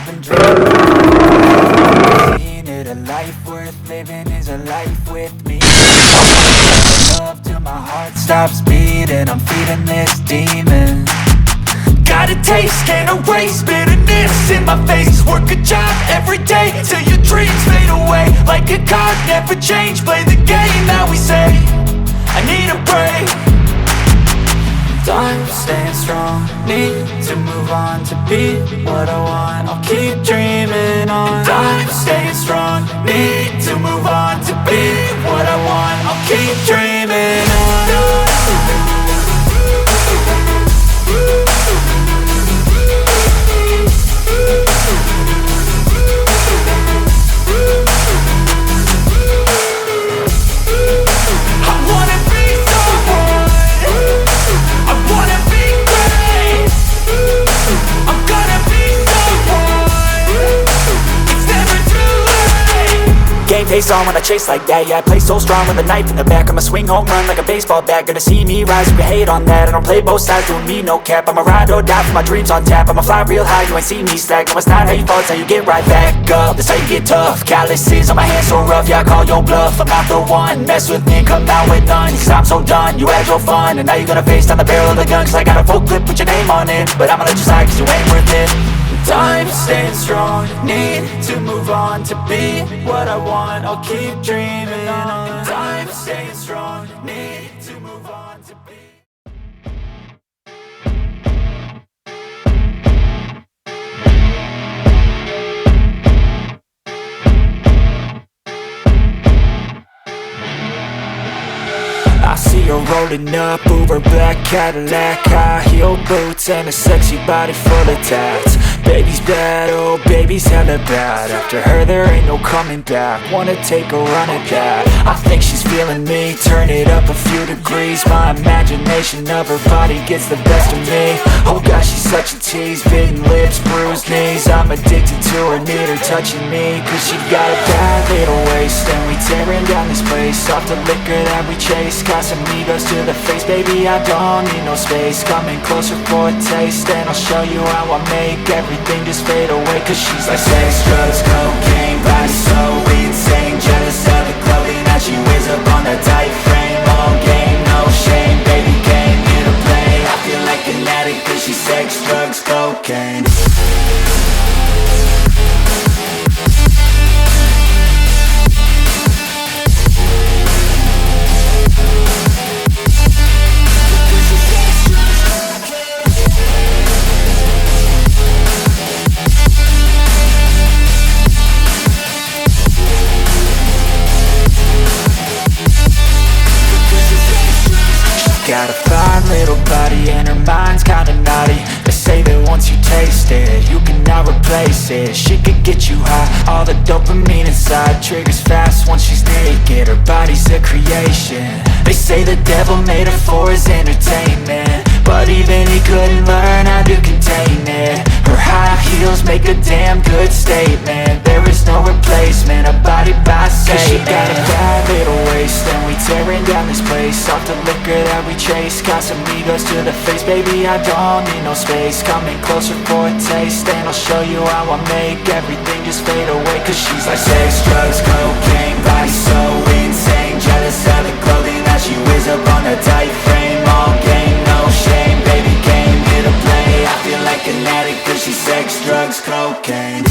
been dreaming. Seeing it, a life worth living is a life with me. Love till my heart stops beating. I'm feeding this demon. Got a taste, can't erase bitterness in my face. Work a job every day till your dreams fade away. Like a card, never change. Play the game that we say. I need a break. I'm staying strong, need to move on to be what I want. I'll keep dreaming on. I'm staying strong, need to move on to be what I want. I'll keep dreaming on. Face on when I chase like that. Yeah, I play so strong with a knife in the back. I'ma swing home run like a baseball bat. Gonna see me rise, you can hate on that. I don't play both sides, doing me no cap. I'ma ride or die for my dreams on tap. I'ma fly real high, you ain't see me slack. No, it's not how you fall, it's how you get right back up. That's how you get tough. Calluses on my hands so rough, yeah, I call your bluff. I'm not the one, mess with me, come out with none. Cause I'm so done, you had your fun. And now you're gonna face down the barrel of the gun. Cause I got a full clip, put your name on it. But I'ma let you slide cause you ain't worth it. I'm staying strong, need to move on to be what I want. I'll keep dreaming on. I'm staying strong, need to move on to be. I see her rolling up, Uber black Cadillac, high heel boots and a sexy body full of tats. Baby's bad, oh baby's hella bad. After her there ain't no coming back. Wanna take a run at that. I think she's feeling me, turn it up a few degrees. My imagination of her body gets the best of me. Oh gosh, she's such a tease, bitten lips, bruised knees. I'm addicted to her, need her touching me. Cause she got a bad little waist, and we tearing down this place. Off the liquor that we chase, got some egos to the face. Baby, I don't need no space. Coming closer for a taste, and I'll show you how I make everything just fade away. Cause she's like sex, drugs, cocaine, body so insane. Jealous of the clothing that she wears up on that tight frame. All game, no shame, baby came here to play. I feel like an addict cause she's sex, drugs, cocaine. Got a fine little body and her mind's kinda naughty. They say that once you taste it, you cannot replace it. She could get you high, all the dopamine inside triggers fast once she's naked. Her body's a creation. They say the devil made her for his entertainment, but even he couldn't learn how to contain it. Her high heels make a damn good statement. There is no replacement, a body by Satan. Cause she got a bad little waist, and we tearing down this place. Off the liquor that we chase, got some egos to the face. Baby, I don't need no space. Coming closer for a taste, and I'll show you how I make everything just fade away. Cause she's like sex, drugs, cocaine, body so insane. Jealous of the clothing that she wears up on her tight frame. All game, no shame, baby came here to play. I feel like an addict cause she's sex, drugs, cocaine.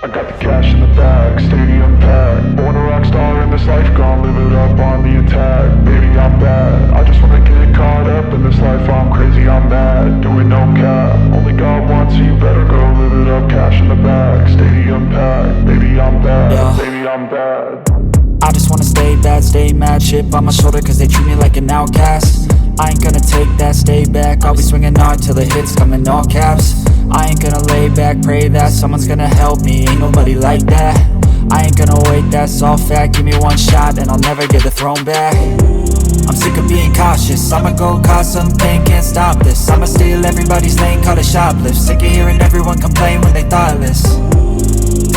I got the cash in the bag, stadium packed. Born a rock star in this life, gon' live it up on the attack. Baby, I'm bad, I just wanna get caught up in this life. I'm crazy, I'm mad, doing no cap. Only God wants you, better go live it up. Cash in the bag, stadium packed. Baby, I'm bad, baby, I'm bad. I just wanna stay bad, stay mad. Chip on my shoulder cause they treat me like an outcast. I ain't gonna take that, stay back. I'll be swinging hard till the hits come in all caps. I ain't gonna lay back, pray that someone's gonna help me. Ain't nobody like that. I ain't gonna wait, that's all fact. Give me one shot and I'll never get the throne back. I'm sick of being cautious, I'ma go cause some pain, can't stop this. I'ma steal everybody's lane, call it shoplift. Sick of hearing everyone complain when they thoughtless.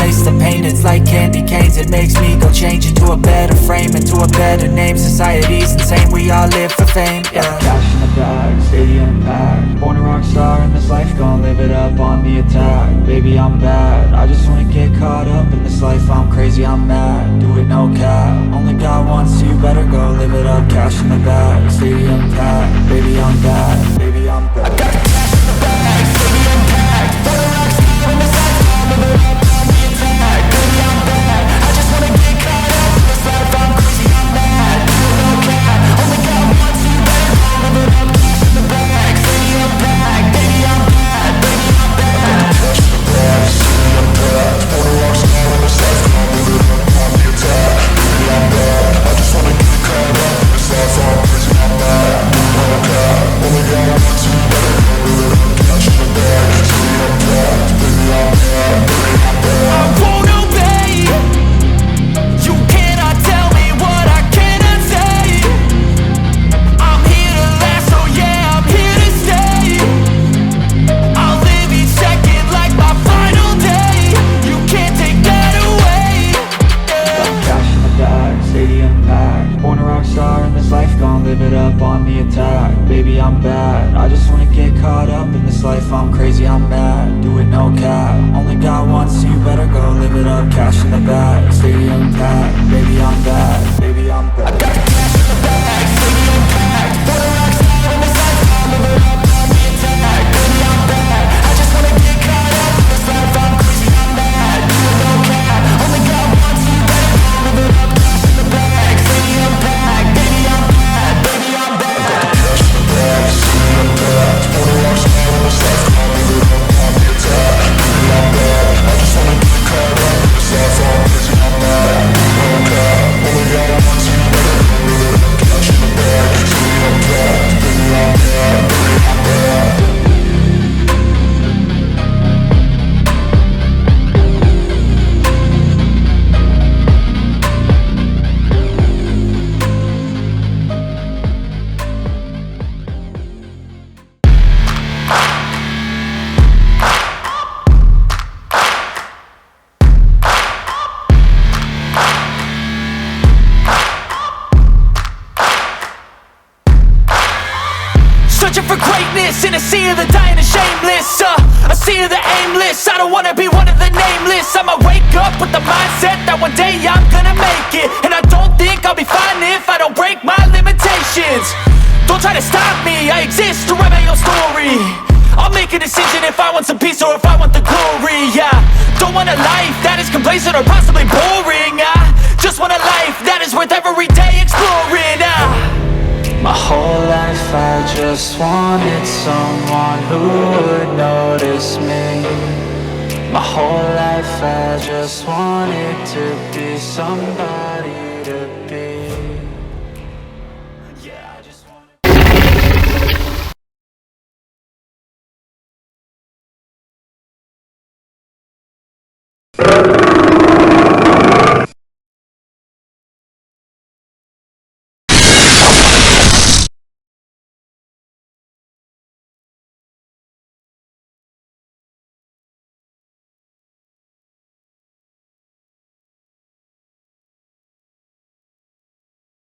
Taste the pain, it's like candy canes. It makes me go change into a better frame, into a better name. Society's insane, we all live for fame, yeah. Cash in the bag, stadium packed. Born a rock star in this life, gon' live it up on the attack. Baby, I'm bad, I just wanna get caught up in this life. I'm crazy, I'm mad, do it no cap. Only God wants you, better go live it up. Cash in the bag, stadium packed. Baby, I'm bad, baby, I'm bad. I got the cash in the bag, stadium packed. Born a rock star in this life, gon' live it up. I'm crazy, I'm mad, do it no cap. Only God wants you, better go live it up. Cash in the bag, stadium packed. Baby, I'm bad, baby, I'm bad. I got the cash in the bag, stadium packed. Born a rock star in this life, I'll live it up on the attack. Baby, I'm bad, I just wanna get caught up in this life. I'm crazy, I'm mad, do it no cap. Only God wants you, better go live it up. Cash in the bag, stadium packed. Baby, I'm bad, baby, I'm bad. I got the cash in the bag, stadium packed. Born a rock star in this life. Searching for greatness in a sea of the dying and shameless, a sea of the aimless. I don't wanna be one of the nameless. I'ma wake up with the mindset that one day I'm gonna make it. And I don't think I'll be fine if I don't break my limitations. Don't try to stop me, I exist to write my own story. I'll make a decision if I want some peace or if I want the glory, yeah. Don't want a life that is complacent or possibly boring. I just want a life that is worth every day exploring. My whole life I just wanted someone who would notice me. My whole life I just wanted to be somebody to be.